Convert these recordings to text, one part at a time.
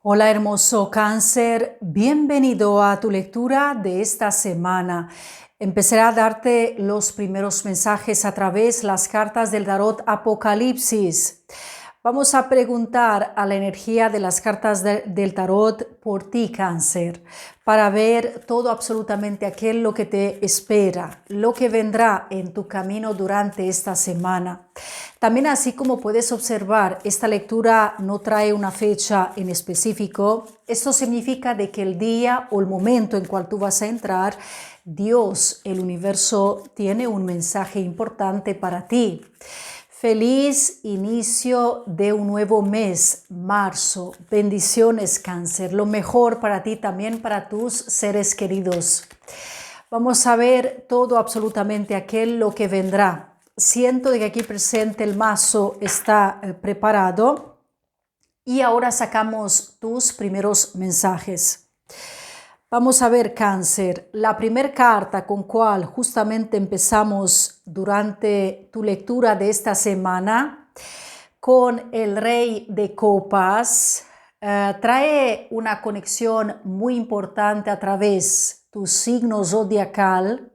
Hola hermoso Cáncer, bienvenido a tu lectura de esta semana. Empezaré a darte los primeros mensajes a través de las cartas del tarot Apocalipsis. Vamos a preguntar a la energía de las cartas del tarot por ti, Cáncer, para ver todo absolutamente aquello que te espera, lo que vendrá en tu camino durante esta semana. También, así como puedes observar, esta lectura no trae una fecha en específico. Esto significa de que el día o el momento en cual tú vas a entrar, Dios, el universo, tiene un mensaje importante para ti. Feliz inicio de un nuevo mes, marzo. Bendiciones, Cáncer. Lo mejor para ti, también para tus seres queridos. Vamos a ver todo absolutamente aquello que vendrá. Siento de que aquí presente el mazo está preparado y ahora sacamos tus primeros mensajes. Vamos a ver, Cáncer, la primera carta con cual justamente empezamos durante tu lectura de esta semana, con el Rey de Copas, trae una conexión muy importante a través de tu signo zodiacal.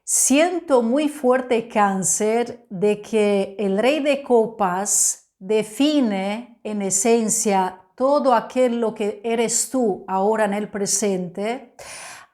Siento muy fuerte, Cáncer, de que el Rey de Copas define en esencia todo aquello que eres tú ahora en el presente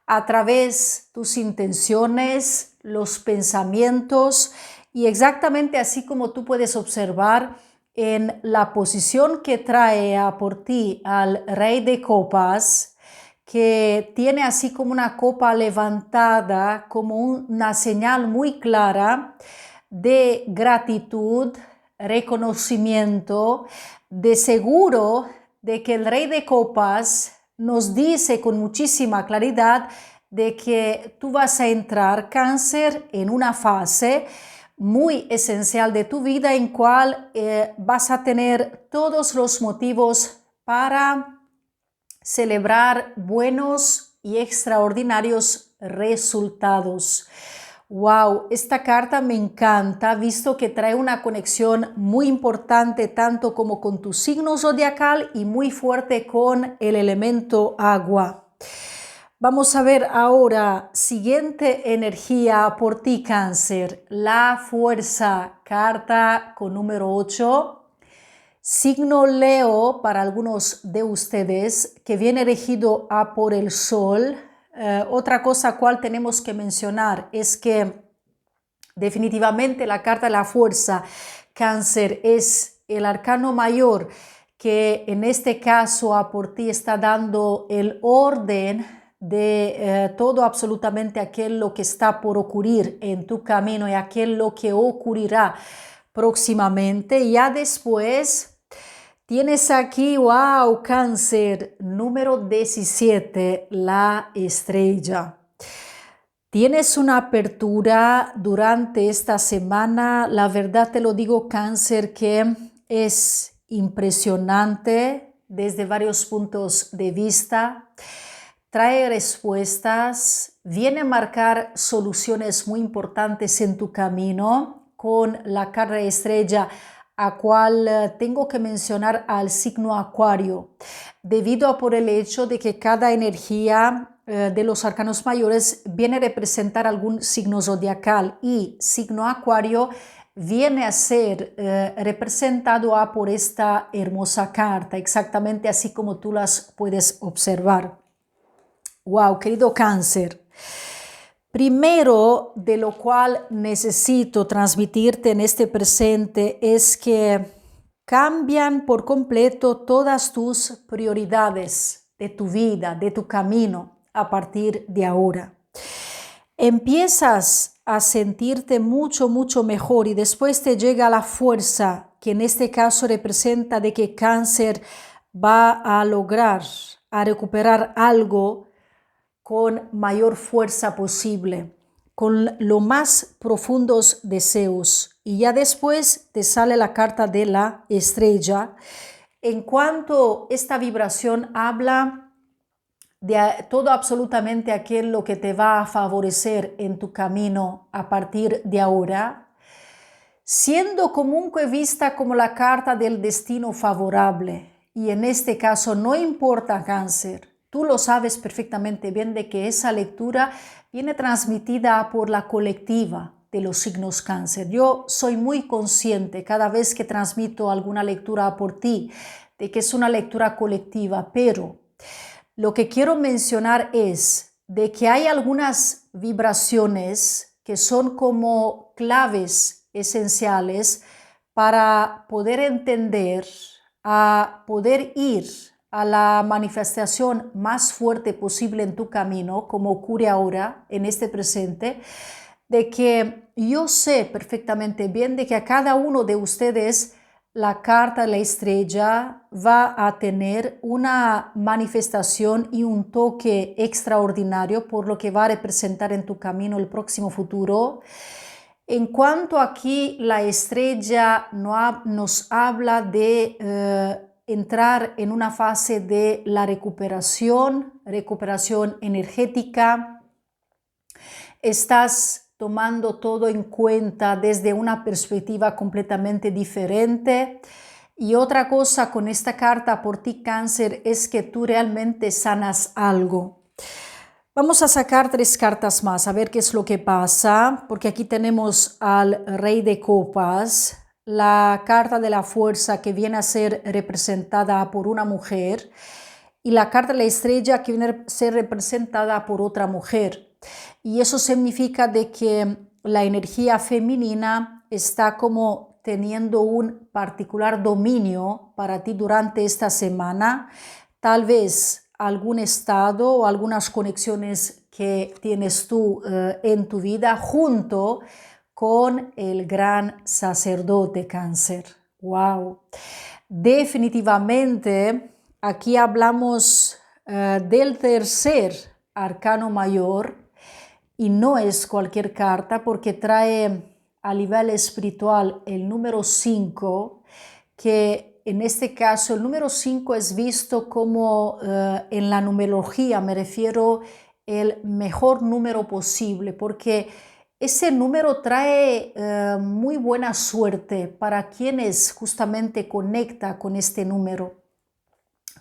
a través de tus intenciones, los pensamientos, y exactamente así como tú puedes observar en la posición que trae por ti al Rey de Copas, que tiene así como una copa levantada, como una señal muy clara de gratitud, reconocimiento, de seguro de que el Rey de Copas nos dice con muchísima claridad de que tú vas a entrar, Cáncer, en una fase muy esencial de tu vida en cual vas a tener todos los motivos para celebrar buenos y extraordinarios resultados. Wow, esta carta me encanta, visto que trae una conexión muy importante tanto como con tu signo zodiacal y muy fuerte con el elemento agua. Vamos a ver ahora, siguiente energía por ti, Cáncer, la fuerza, carta con número 8. Signo Leo para algunos de ustedes, que viene regido por el Sol. Otra cosa cual tenemos que mencionar es que definitivamente la carta de la fuerza, Cáncer, es el arcano mayor, que en este caso por ti está dando el orden de todo absolutamente aquello que está por ocurrir en tu camino y aquello que ocurrirá próximamente. Ya después tienes aquí, wow, Cáncer, número 17, la estrella. Tienes una apertura durante esta semana, la verdad te lo digo, Cáncer, que es impresionante desde varios puntos de vista. Trae respuestas, viene a marcar soluciones muy importantes en tu camino con la carta estrella, a cual tengo que mencionar al signo Acuario, debido a por el hecho de que cada energía de los arcanos mayores viene a representar algún signo zodiacal, y signo Acuario viene a ser representado por esta hermosa carta, exactamente así como tú las puedes observar. Wow, querido Cáncer. Primero de lo cual necesito transmitirte en este presente es que cambian por completo todas tus prioridades de tu vida, de tu camino a partir de ahora. Empiezas a sentirte mucho mejor, y después te llega la fuerza, que en este caso representa de que Cáncer va a lograr, a recuperar algo con mayor fuerza posible, con los más profundos deseos. Y ya después te sale la carta de la estrella. En cuanto esta vibración habla de todo absolutamente aquello que te va a favorecer en tu camino a partir de ahora, siendo comunque vista como la carta del destino favorable. y en este caso no importa Cáncer, tú lo sabes perfectamente bien de que esa lectura viene transmitida por la colectiva de los signos Cáncer. Yo soy muy consciente cada vez que transmito alguna lectura por ti de que es una lectura colectiva, pero lo que quiero mencionar es de que hay algunas vibraciones que son como claves esenciales para poder entender, a poder ir a la manifestación más fuerte posible en tu camino, como ocurre ahora en este presente, de que yo sé perfectamente bien de que a cada uno de ustedes la carta de la estrella va a tener una manifestación y un toque extraordinario por lo que va a representar en tu camino el próximo futuro. En cuanto aquí la estrella nos habla de entrar en una fase de la recuperación energética, estás tomando todo en cuenta desde una perspectiva completamente diferente. Y otra cosa con esta carta por ti, Cáncer, es que tú realmente sanas algo. Vamos a sacar 3 cartas más, a ver qué es lo que pasa, porque aquí tenemos al Rey de Copas, la carta de la fuerza que viene a ser representada por una mujer y la carta de la estrella que viene a ser representada por otra mujer. Y eso significa de que la energía femenina está como teniendo un particular dominio para ti durante esta semana. Tal vez algún estado o algunas conexiones que tienes tú en tu vida junto con el gran sacerdote, Cáncer. ¡Wow! Definitivamente, aquí hablamos del tercer arcano mayor y no es cualquier carta porque trae a nivel espiritual el número 5, que en este caso el número 5 es visto como en la numerología, me refiero el mejor número posible, porque ese número trae muy buena suerte para quienes justamente conecta con este número.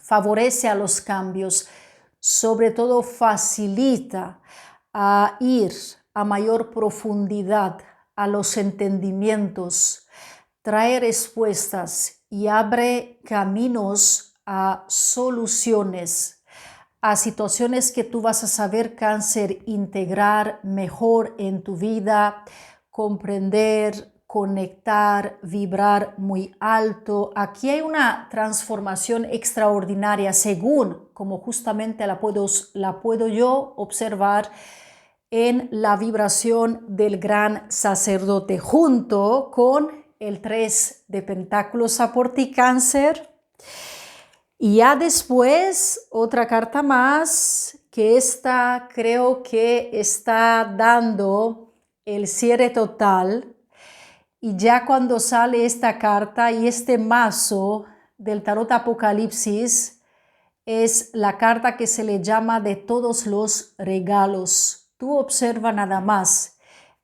Favorece a los cambios, sobre todo facilita a ir a mayor profundidad a los entendimientos, trae respuestas y abre caminos a soluciones, a situaciones que tú vas a saber, Cáncer, integrar mejor en tu vida, comprender, conectar, vibrar muy alto. Aquí hay una transformación extraordinaria según como justamente la puedo yo observar en la vibración del gran sacerdote junto con el 3 de pentáculos a por ti, Cáncer. Y ya después otra carta más que esta creo que está dando el cierre total. Y ya cuando sale esta carta y este mazo del tarot Apocalipsis es la carta que se le llama de todos los regalos. Tú observa nada más.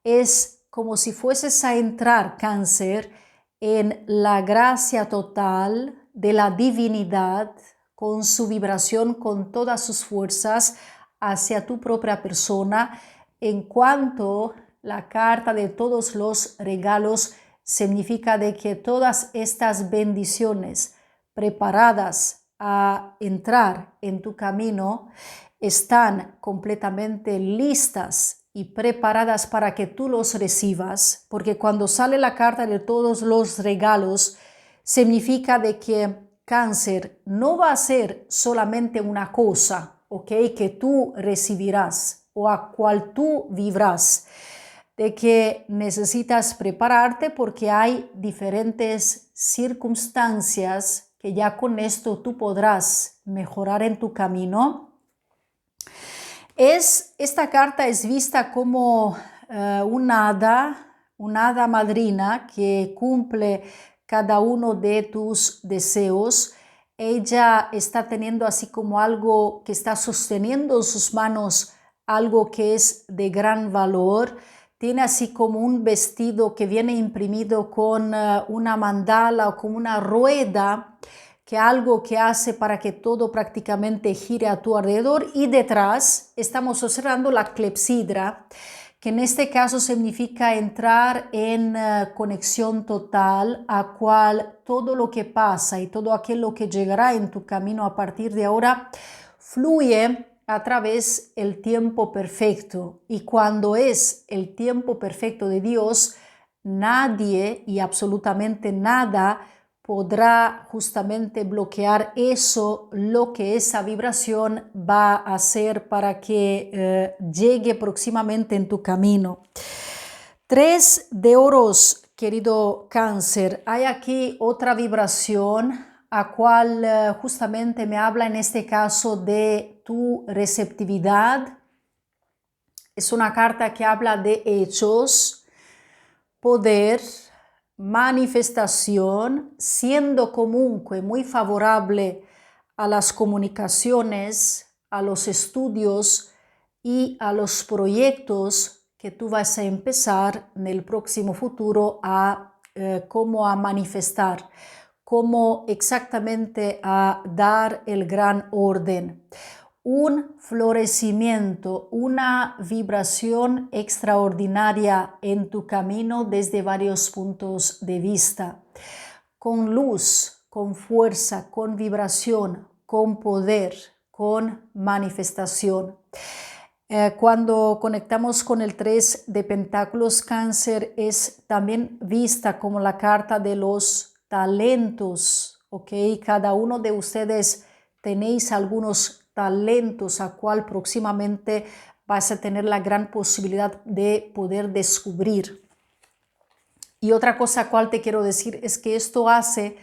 Es como si fueses a entrar, Cáncer, en la gracia total de la divinidad con su vibración, con todas sus fuerzas hacia tu propia persona, en cuanto la carta de todos los regalos significa de que todas estas bendiciones preparadas a entrar en tu camino están completamente listas y preparadas para que tú los recibas, porque cuando sale la carta de todos los regalos significa de que Cáncer no va a ser solamente una cosa, ¿ok?, que tú recibirás o a cual tú vivrás, de que necesitas prepararte porque hay diferentes circunstancias que ya con esto tú podrás mejorar en tu camino. Esta carta es vista como una hada madrina que cumple cada uno de tus deseos. Ella está teniendo así como algo que está sosteniendo en sus manos, algo que es de gran valor. Tiene así como un vestido que viene imprimido con una mandala o con una rueda que algo que hace para que todo prácticamente gire a tu alrededor, y detrás estamos observando la clepsidra, que en este caso significa entrar en conexión total, a cual todo lo que pasa y todo aquello que llegará en tu camino a partir de ahora fluye a través del tiempo perfecto. Y cuando es el tiempo perfecto de Dios, nadie y absolutamente nada podrá justamente bloquear eso, lo que esa vibración va a hacer para que llegue próximamente en tu camino. 3 de oros, querido Cáncer. Hay aquí otra vibración a cual justamente me habla en este caso de tu receptividad. Es una carta que habla de hechos, poder, manifestación, siendo comunque muy favorable a las comunicaciones, a los estudios y a los proyectos que tú vas a empezar en el próximo futuro cómo a manifestar, cómo exactamente a dar el gran orden. Un florecimiento, una vibración extraordinaria en tu camino desde varios puntos de vista, con luz, con fuerza, con vibración, con poder, con manifestación. Cuando conectamos con el 3 de Pentáculos, Cáncer es también vista como la carta de los talentos, ¿ok? Cada uno de ustedes tenéis algunos talentos a cual próximamente vas a tener la gran posibilidad de poder descubrir. Y otra cosa cual te quiero decir es que esto hace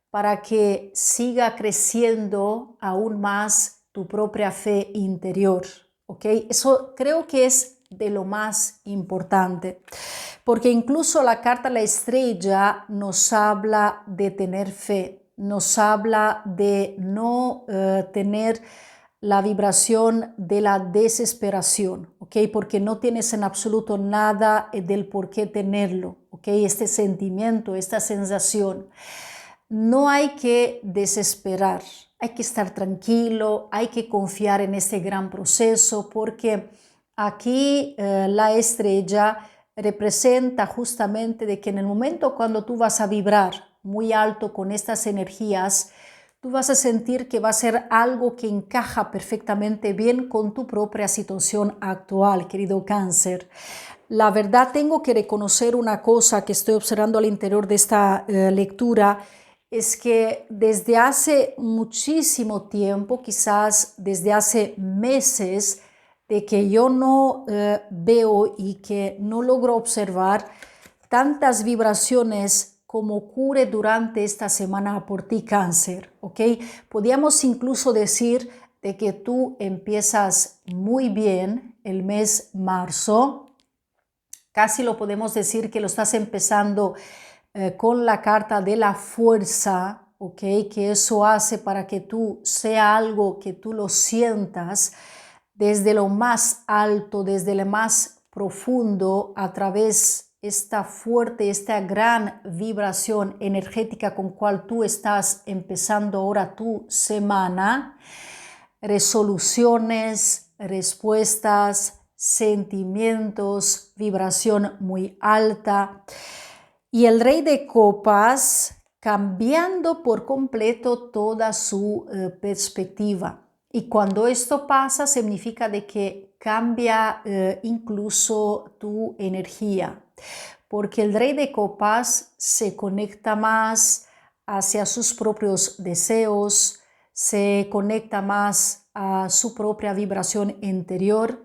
para que siga creciendo aún más tu propia fe interior, ¿ok? Eso creo que es de lo más importante, porque incluso la carta La Estrella nos habla de tener fe, nos habla de no tener la vibración de la desesperación, ¿ok? Porque no tienes en absoluto nada del por qué tenerlo, ¿ok? Este sentimiento, esta sensación. No hay que desesperar, hay que estar tranquilo, hay que confiar en este gran proceso, porque aquí la estrella representa justamente de que en el momento cuando tú vas a vibrar muy alto con estas energías, tú vas a sentir que va a ser algo que encaja perfectamente bien con tu propia situación actual, querido Cáncer. La verdad, tengo que reconocer una cosa que estoy observando al interior de esta lectura, es que desde hace muchísimo tiempo, quizás desde hace meses, de que yo no veo y que no logro observar tantas vibraciones como ocurre durante esta semana por ti, Cáncer, ¿ok? Podríamos incluso decir de que tú empiezas muy bien el mes marzo, casi lo podemos decir que lo estás empezando con la carta de la fuerza, ¿ok? Que eso hace para que tú sea algo que tú lo sientas desde lo más alto, desde lo más profundo, a través de esta fuerte, esta gran vibración energética con cual tú estás empezando ahora tu semana. Resoluciones, respuestas, sentimientos, vibración muy alta. Y el Rey de Copas cambiando por completo toda su perspectiva. Y cuando esto pasa, significa de que cambia incluso tu energía, porque el Rey de Copas se conecta más hacia sus propios deseos, se conecta más a su propia vibración interior,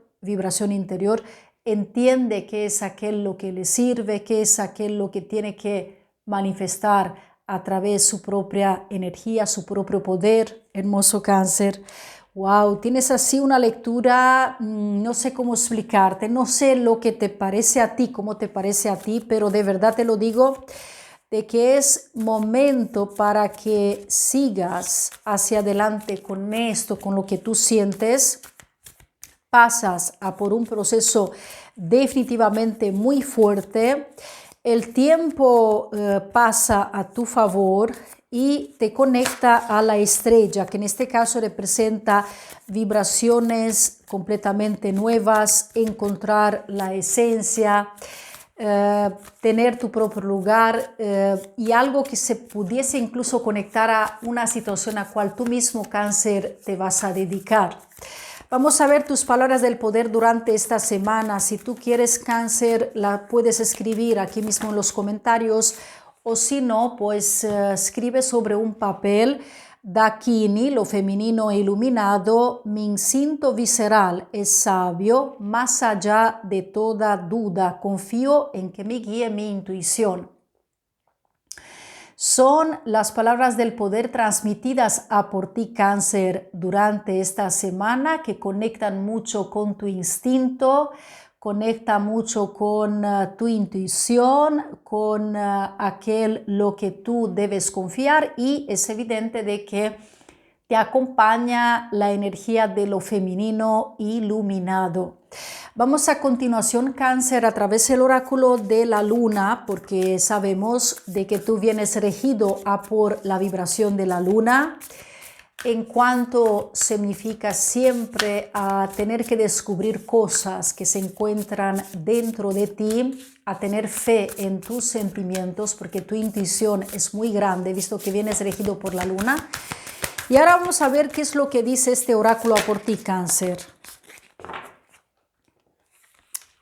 entiende qué es aquello que le sirve, qué es aquello que tiene que manifestar a través de su propia energía, su propio poder. Hermoso Cáncer. Wow, tienes así una lectura, no sé cómo explicarte, no sé lo que te parece a ti, cómo te parece a ti, pero de verdad te lo digo, de que es momento para que sigas hacia adelante con esto, con lo que tú sientes. Pasas a por un proceso definitivamente muy fuerte. El tiempo pasa a tu favor y te conecta a la estrella, que en este caso representa vibraciones completamente nuevas, encontrar la esencia, tener tu propio lugar y algo que se pudiese incluso conectar a una situación a cual tú mismo, Cáncer, te vas a dedicar. Vamos a ver tus palabras del poder durante esta semana. Si tú quieres, Cáncer, la puedes escribir aquí mismo en los comentarios, o si no, pues escribe sobre un papel. Dakini, lo femenino iluminado, mi instinto visceral es sabio, más allá de toda duda, confío en que me guíe mi intuición. Son las palabras del poder transmitidas a por ti, Cáncer, durante esta semana, que conectan mucho con tu instinto, conecta mucho con tu intuición, con aquel lo que tú debes confiar, y es evidente de que te acompaña la energía de lo femenino iluminado. Vamos a continuación, Cáncer, a través del oráculo de la luna, porque sabemos de que tú vienes regido a por la vibración de la luna, en cuanto significa siempre a tener que descubrir cosas que se encuentran dentro de ti, a tener fe en tus sentimientos, porque tu intuición es muy grande, visto que vienes regido por la luna. Y ahora vamos a ver qué es lo que dice este oráculo a por ti, Cáncer.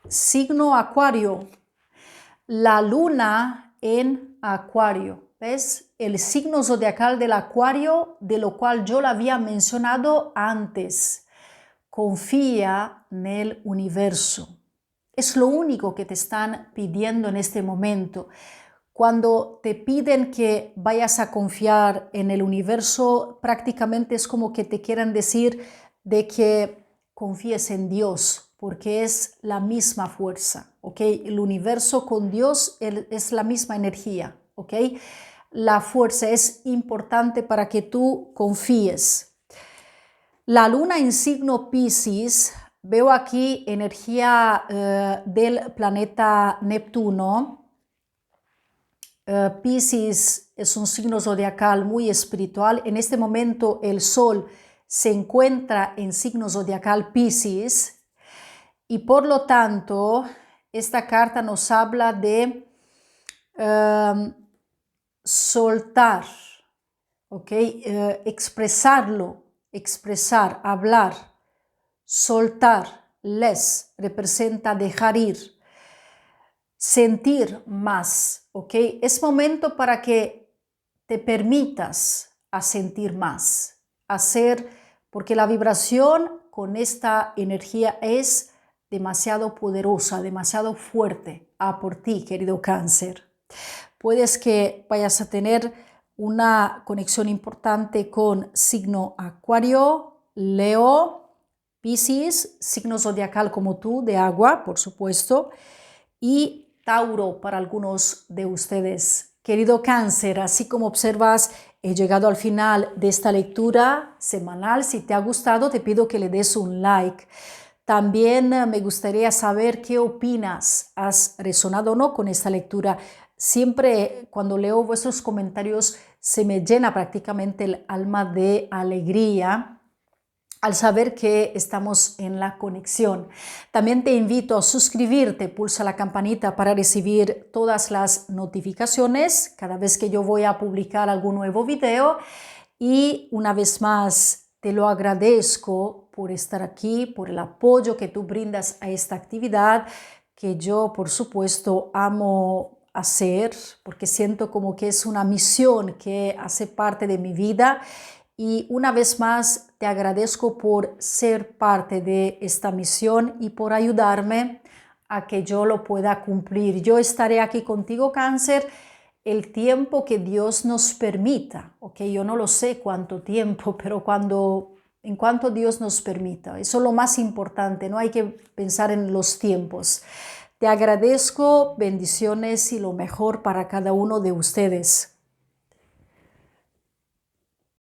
Signo Acuario. La luna en Acuario. ¿Ves? El signo zodiacal del Acuario, de lo cual yo lo había mencionado antes. Confía en el universo. Es lo único que te están pidiendo en este momento. Cuando te piden que vayas a confiar en el universo, prácticamente es como que te quieran decir de que confíes en Dios, porque es la misma fuerza, ¿ok? El universo con Dios es la misma energía, ¿ok? La fuerza es importante para que tú confíes. La luna en signo Piscis, veo aquí energía del planeta Neptuno. Piscis es un signo zodiacal muy espiritual. En este momento el Sol se encuentra en signo zodiacal Piscis y por lo tanto esta carta nos habla de soltar, ¿ok? Expresar, hablar, soltar, representa dejar ir. Sentir más, ¿ok? Es momento para que te permitas a sentir más, porque la vibración con esta energía es demasiado poderosa, demasiado fuerte por ti, querido Cáncer. Puedes que vayas a tener una conexión importante con signo Acuario, Leo, Piscis, signo zodiacal como tú, de agua, por supuesto, y Tauro para algunos de ustedes. Querido Cáncer, así como observas, he llegado al final de esta lectura semanal. Si te ha gustado, te pido que le des un like. También me gustaría saber qué opinas. ¿Has resonado o no con esta lectura? Siempre cuando leo vuestros comentarios se me llena prácticamente el alma de alegría al saber que estamos en la conexión. También te invito a suscribirte, pulsa la campanita para recibir todas las notificaciones cada vez que yo voy a publicar algún nuevo video. Y una vez más, te lo agradezco por estar aquí, por el apoyo que tú brindas a esta actividad, que yo, por supuesto, amo hacer, porque siento como que es una misión que hace parte de mi vida. Y una vez más te agradezco por ser parte de esta misión y por ayudarme a que yo lo pueda cumplir. Yo estaré aquí contigo, Cáncer, el tiempo que Dios nos permita. ¿Ok? Yo no lo sé cuánto tiempo, pero en cuanto Dios nos permita. Eso es lo más importante, no hay que pensar en los tiempos. Te agradezco, bendiciones y lo mejor para cada uno de ustedes.